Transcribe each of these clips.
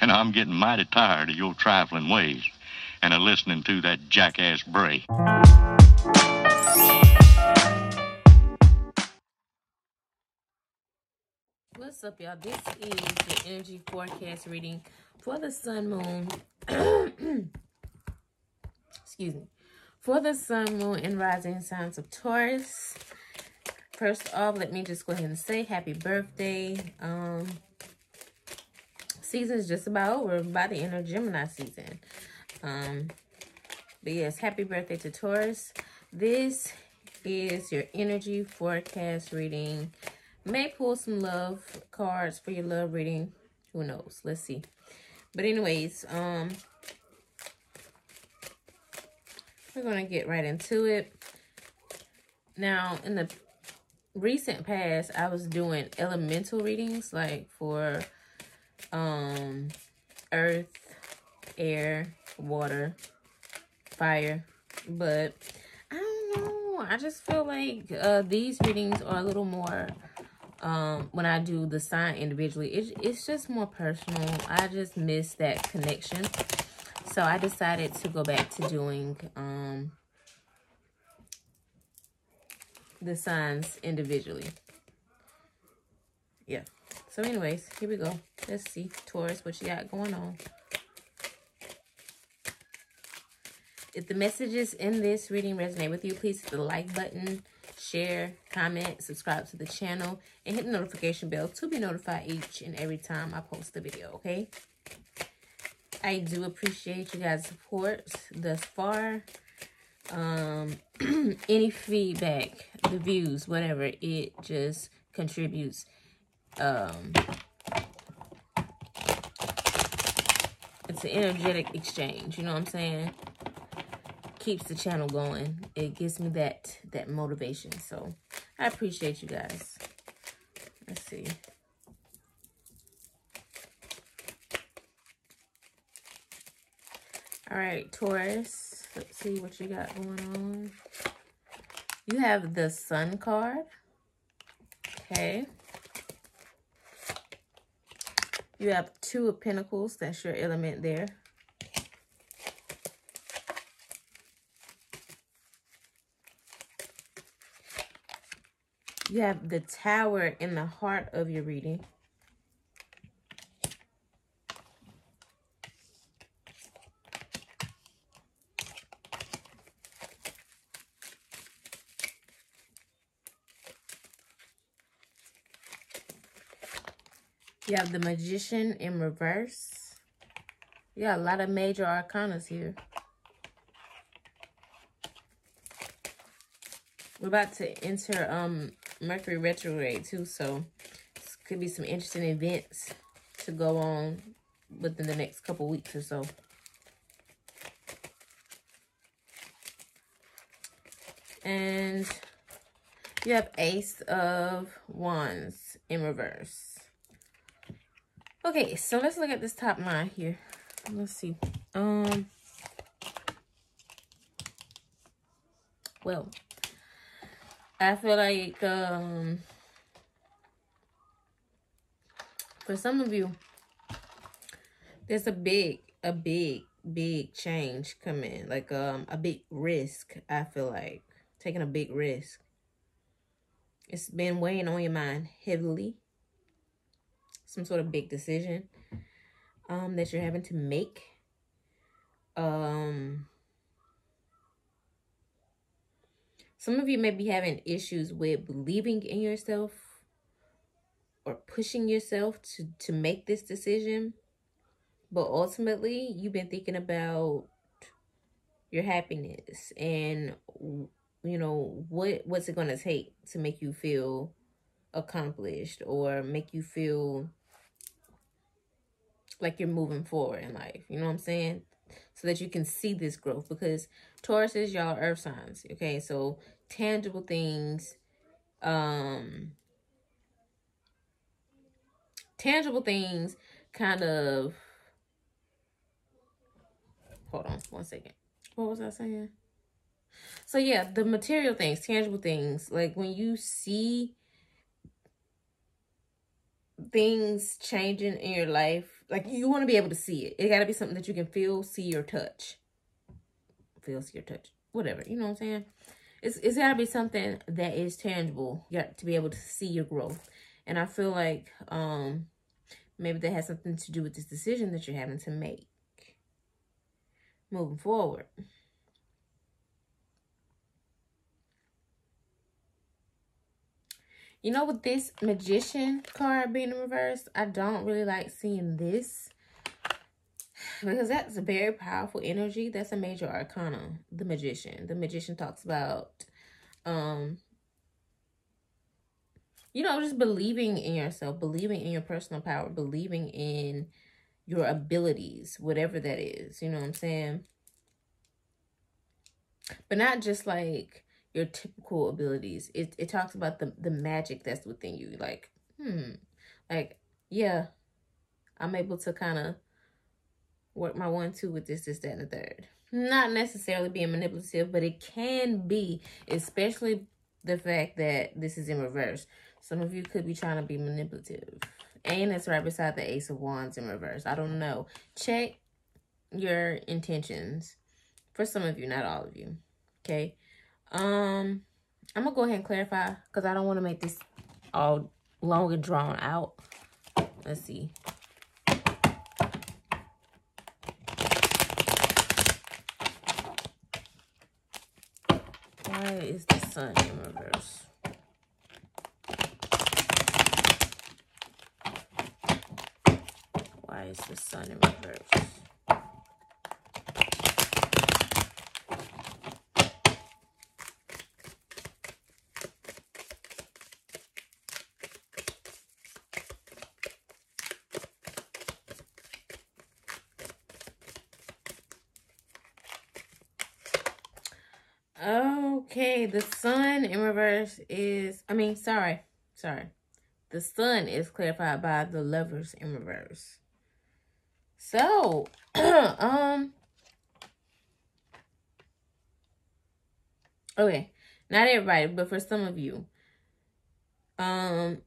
and I'm getting mighty tired of your trifling ways and of listening to that jackass Bray. What's up, y'all? This is the energy forecast reading for the sun, moon. Excuse me. For the sun, moon, and rising signs of Taurus. First off, let me just go ahead and say happy birthday. Season's just about over, by the end of Gemini season. But yes, happy birthday to Taurus. This is your energy forecast reading. May pull some love cards for your love reading. Who knows? Let's see. But anyways, we're going to get right into it. Now, in the recent past, I was doing elemental readings, like for earth, air, water, fire. But I don't know. I just feel like these readings are a little more, when I do the sign individually, it's just more personal. I just miss that connection. So I decided to go back to doing the signs individually. Yeah. So anyways, here we go. Let's see, Taurus, what you got going on. If the messages in this reading resonate with you, please hit the like button, share, comment, subscribe to the channel, and hit the notification bell to be notified each and every time I post a video, okay? I do appreciate you guys' support thus far. Any feedback, the views, whatever, it just contributes. It's an energetic exchange, you know what I'm saying? Keeps the channel going. It gives me that motivation. So I appreciate you guys. Let's see. All right, Taurus. Let's see what you got going on. You have the Sun card. Okay. You have Two of Pentacles. That's your element there. You have the Tower in the heart of your reading. You have the Magician in reverse. You got a lot of major arcanas here. We're about to enter Mercury retrograde too, so this could be some interesting events to go on within the next couple weeks or so. And you have Ace of Wands in reverse. Okay, so let's look at this top line here. Let's see. Well, I feel like for some of you, there's a big change coming. Like a big risk, I feel like. Taking a big risk. It's been weighing on your mind heavily. Some sort of big decision that you're having to make. Some of you may be having issues with believing in yourself or pushing yourself to make this decision. But ultimately, you've been thinking about your happiness and, you know, what's it going to take to make you feel accomplished or make you feel like you're moving forward in life. You know what I'm saying? So that you can see this growth, because Taurus is y'all earth signs. Okay, so tangible things, kind of, hold on one second. What was I saying? So yeah, the material things, tangible things, like when you see things changing in your life, like you want to be able to see it. It got to be something that you can feel, see, or touch. Feel, see, or touch. Whatever. You know what I'm saying? It's got to be something that is tangible. You got to be able to see your growth. And I feel like maybe that has something to do with this decision that you're having to make moving forward. You know, with this Magician card being in reverse, I don't really like seeing this, because that's a very powerful energy. That's a major arcana, the Magician. The Magician talks about, you know, just believing in yourself, believing in your personal power, believing in your abilities, whatever that is. You know what I'm saying? But not just like your typical abilities. It talks about the magic that's within you. Like, like, yeah, I'm able to kind of work my 1-2 with this, that, and the third. Not necessarily being manipulative, but it can be, especially the fact that this is in reverse. Some of you could be trying to be manipulative. And it's right beside the Ace of Wands in reverse. I don't know. Check your intentions. For some of you, not all of you. Okay. I'm gonna go ahead and clarify, because I don't want to make this all long and drawn out. Let's see. Why is the Sun in reverse? Why is the Sun in reverse? Okay, the Sun in reverse is, sorry. The Sun is clarified by the Lovers in reverse. So, okay, not everybody, but for some of you,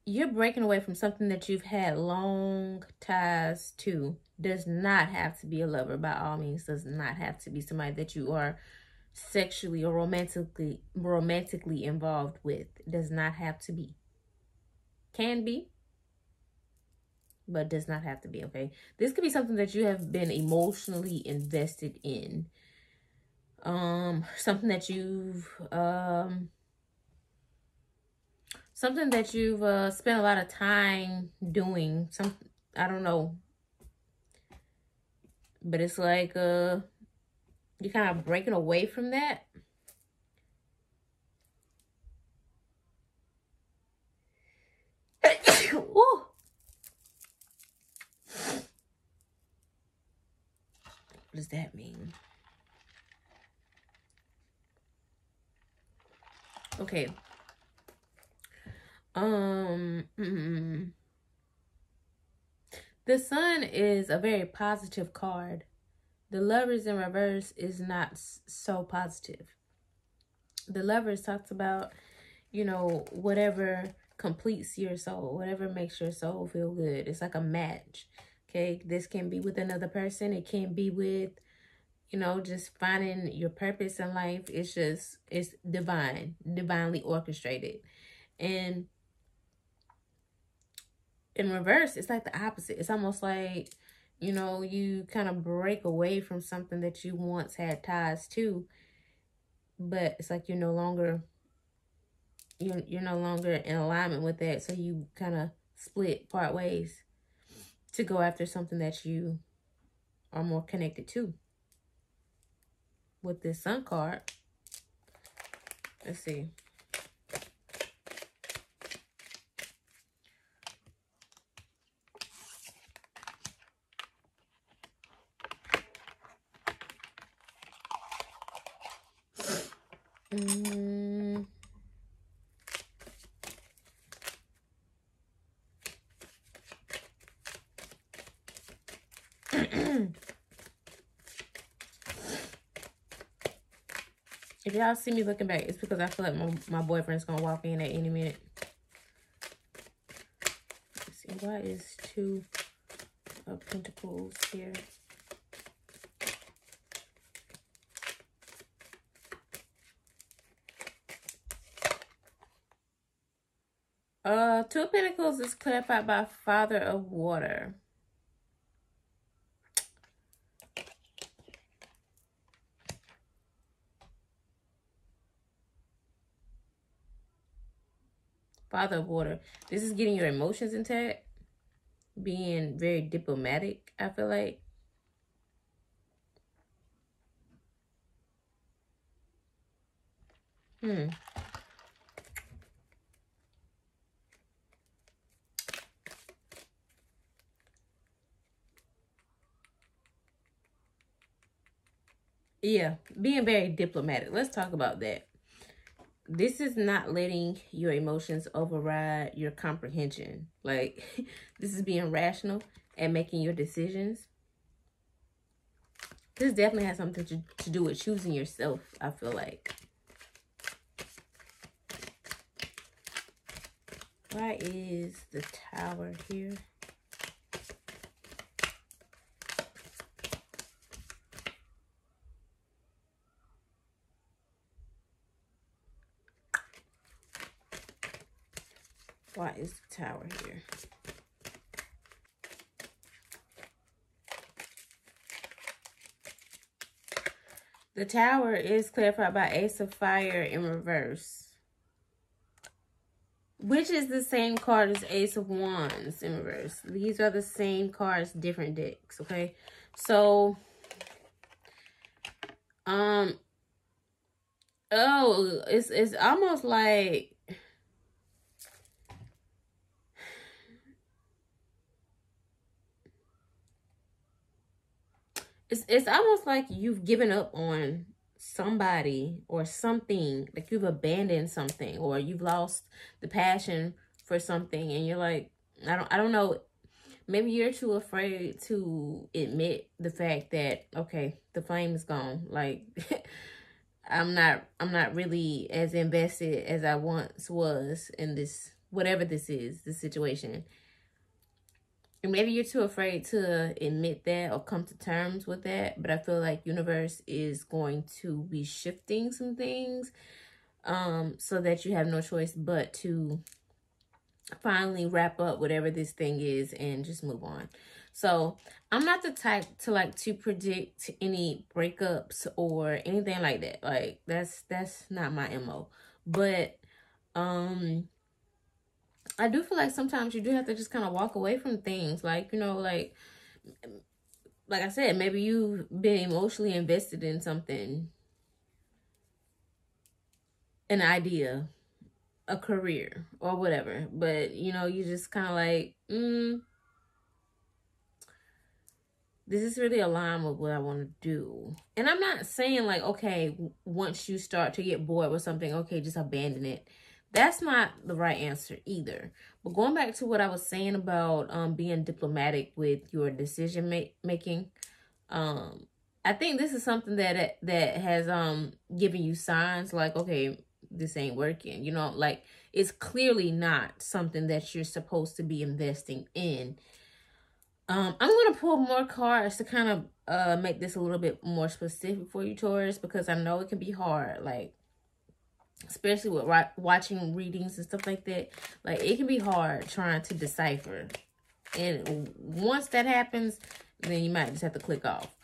you're breaking away from something that you've had long ties to. Does not have to be a lover, by all means. Does not have to be somebody that you are sexually or romantically involved with. Does not have to be. Can be, but does not have to be. Okay, this could be something that you have been emotionally invested in. Something that you've spent a lot of time doing. I don't know, but it's like you're kind of breaking away from that. What does that mean? Okay. The Sun is a very positive card. The Lovers in reverse is not so positive. The Lovers talks about, you know, whatever completes your soul, whatever makes your soul feel good. It's like a match. Okay, this can be with another person. It can be with, you know, just finding your purpose in life. It's divinely orchestrated. And in reverse, it's like the opposite. It's almost like, you know, you kind of break away from something that you once had ties to, but it's like you're no longer in alignment with that. So you kind of part ways to go after something that you are more connected to. With this Sun card, let's see. If y'all see me looking back, it's because I feel like my boyfriend's gonna walk in at any minute. Let's see. Why is Two of Pentacles here? Two of Pentacles is clarified by Father of Water. Father of Water. This is getting your emotions intact. Being very diplomatic, I feel like. Yeah, being very diplomatic. Let's talk about that. This is not letting your emotions override your comprehension. Like, this is being rational and making your decisions. This definitely has something to do with choosing yourself, I feel like. Why is the Tower here? Why is the Tower here? The Tower is clarified by Ace of Fire in reverse, which is the same card as Ace of Wands in reverse. These are the same cards, different decks, okay? So, oh, it's almost like it's almost like you've given up on somebody or something, like you've abandoned something, or you've lost the passion for something, and you're like, I don't know, maybe you're too afraid to admit the fact that, okay, the flame is gone. Like, I'm not really as invested as I once was in this, whatever this is, this situation. And maybe you're too afraid to admit that or come to terms with that. But I feel like universe is going to be shifting some things, so that you have no choice but to finally wrap up whatever this thing is and just move on. So I'm not the type to predict any breakups or anything like that. Like, that's not my MO. But I do feel like sometimes you do have to just kind of walk away from things. Like, you know, like I said, maybe you've been emotionally invested in something, an idea, a career, or whatever. But, you know, you just kind of like, this is really aligned with what I want to do. And I'm not saying like, okay, once you start to get bored with something, okay, just abandon it. That's not the right answer either. But going back to what I was saying about being diplomatic with your decision making, I think this is something that has given you signs like, okay, this ain't working. You know, like, it's clearly not something that you're supposed to be investing in. I'm going to pull more cards to kind of make this a little bit more specific for you, Taurus, because I know it can be hard, like, especially with watching readings and stuff like that. Like, it can be hard trying to decipher. And once that happens, then you might just have to click off.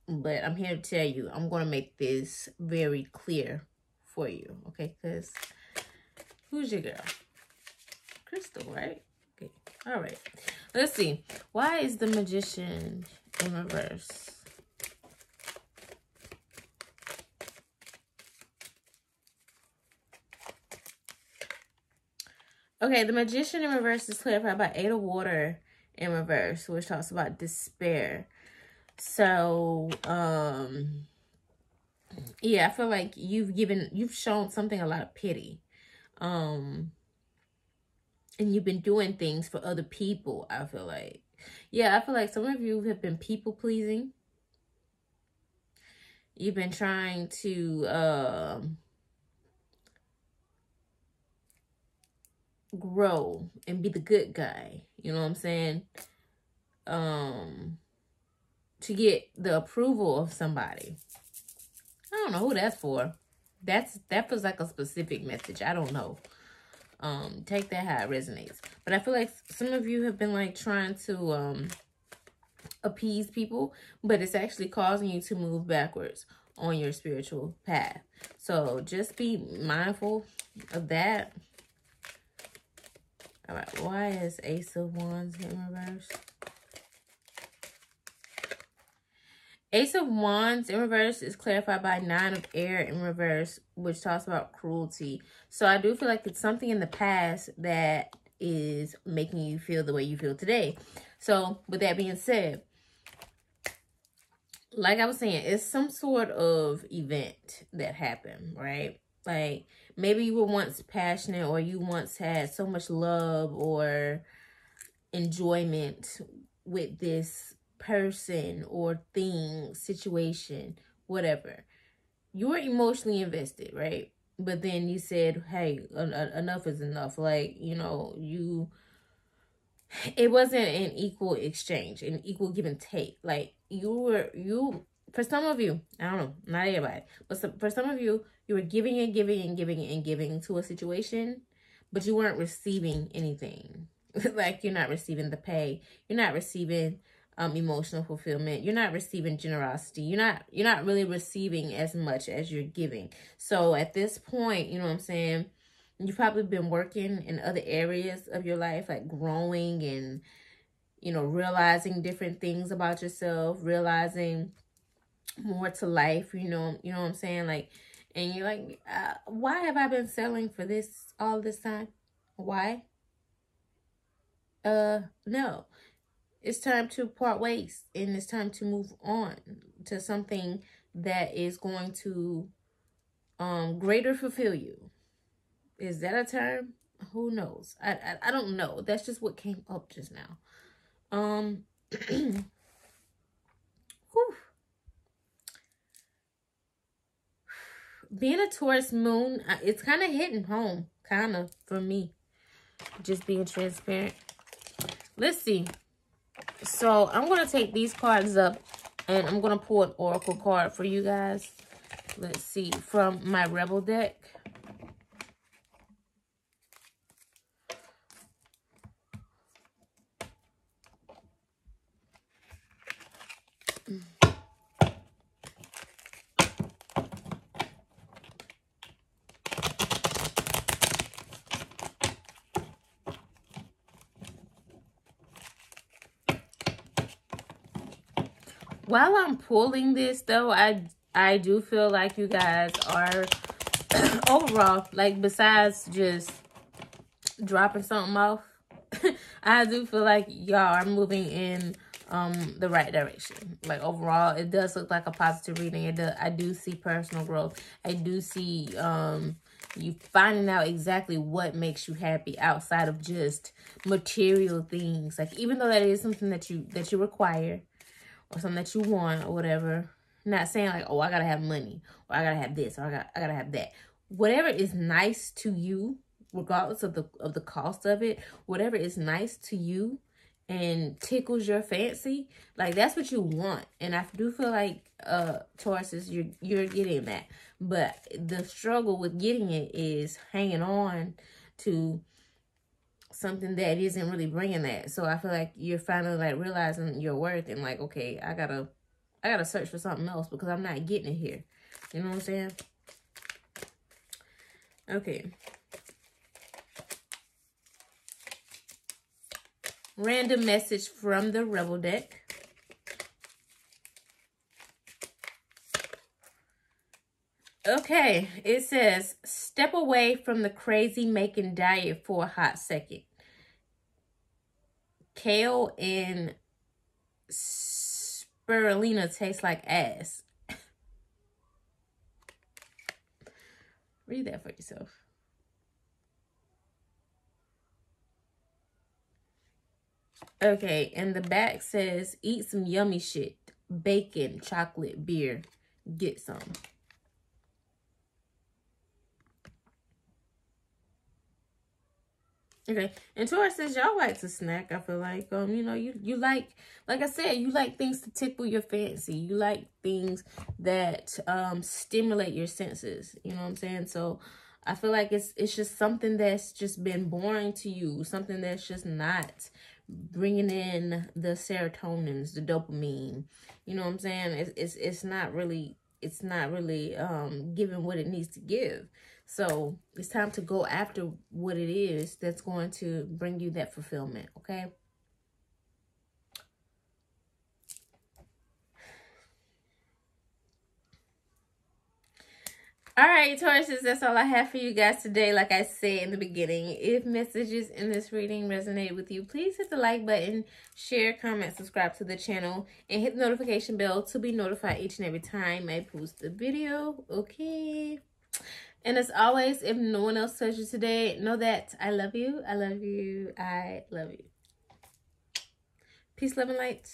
But I'm here to tell you, I'm going to make this very clear for you, okay? Because who's your girl? Crystal, right? Okay, all right. Let's see. Why is the Magician in reverse? Okay, the Magician in reverse is clarified by Eight of Water in reverse, which talks about despair. So, yeah, I feel like you've shown something a lot of pity. And you've been doing things for other people, I feel like. Yeah, I feel like some of you have been people-pleasing. You've been trying to grow and be the good guy. You know what I'm saying? To get the approval of somebody. I don't know who that's for. That feels like a specific message. I don't know. Take that how it resonates. But I feel like some of you have been like trying to appease people, but it's actually causing you to move backwards on your spiritual path. So just be mindful of that. All right, why is Ace of Wands in reverse? Ace of Wands in reverse is clarified by Nine of Air in reverse, which talks about cruelty. So I do feel like it's something in the past that is making you feel the way you feel today. So with that being said, like I was saying, it's some sort of event that happened, right? Like maybe you were once passionate, or you once had so much love or enjoyment with this person or thing, situation, whatever. You were emotionally invested, right? But then you said, hey, enough is enough. Like, you know, it wasn't an equal exchange, an equal give and take. Like for some of you, I don't know, not everybody, but for some of you, you were giving and giving and giving and giving to a situation, but you weren't receiving anything. Like you're not receiving the pay, you're not receiving emotional fulfillment, you're not receiving generosity, you're not really receiving as much as you're giving. So at this point, you know what I'm saying, you've probably been working in other areas of your life, like growing and, you know, realizing different things about yourself, realizing more to life, you know what I'm saying? Like, and you're like, why have I been selling for this all this time? Why? No. It's time to part ways, and it's time to move on to something that is going to greater fulfill you. Is that a term? Who knows? I don't know. That's just what came up just now. Being a Taurus moon, it's kind of hitting home, kind of, for me. Just being transparent. Let's see. So I'm going to take these cards up, and I'm going to pull an oracle card for you guys. Let's see, from my Rebel deck. While I'm pulling this, though, I do feel like you guys are overall, like, besides just dropping something off, I do feel like y'all are moving in the right direction. Like, overall, it does look like a positive reading. I do see personal growth. I do see you finding out exactly what makes you happy outside of just material things. Like, even though that is something that you require, or something that you want, or whatever. Not saying like, oh, I gotta have money, or I gotta have this, or I gotta have that. Whatever is nice to you, regardless of the cost of it, whatever is nice to you and tickles your fancy, like, that's what you want. And I do feel like Tauruses, you're getting that. But the struggle with getting it is hanging on to something that isn't really bringing that. So I feel like you're finally like realizing your worth, and like, okay, I gotta search for something else because I'm not getting it here. You know what I'm saying? Okay. Random message from the Rebel deck. Okay, it says, step away from the crazy making diet for a hot second. Kale and spirulina taste like ass. Read that for yourself. Okay, and the back says, eat some yummy shit. Bacon, chocolate, beer. Get some. Okay, and Tauruses, y'all like to snack. I feel like you know, you like I said, you like things to tickle your fancy. You like things that stimulate your senses. You know what I'm saying? So I feel like it's just something that's just been boring to you, something that's just not bringing in the serotonins, the dopamine. You know what I'm saying? It's not really giving what it needs to give. So it's time to go after what it is that's going to bring you that fulfillment, okay? All right, Tauruses, that's all I have for you guys today. Like I said in the beginning, if messages in this reading resonate with you, please hit the like button, share, comment, subscribe to the channel, and hit the notification bell to be notified each and every time I post a video, okay? And as always, if no one else touched you today, know that I love you. I love you. I love you. Peace, love, and light.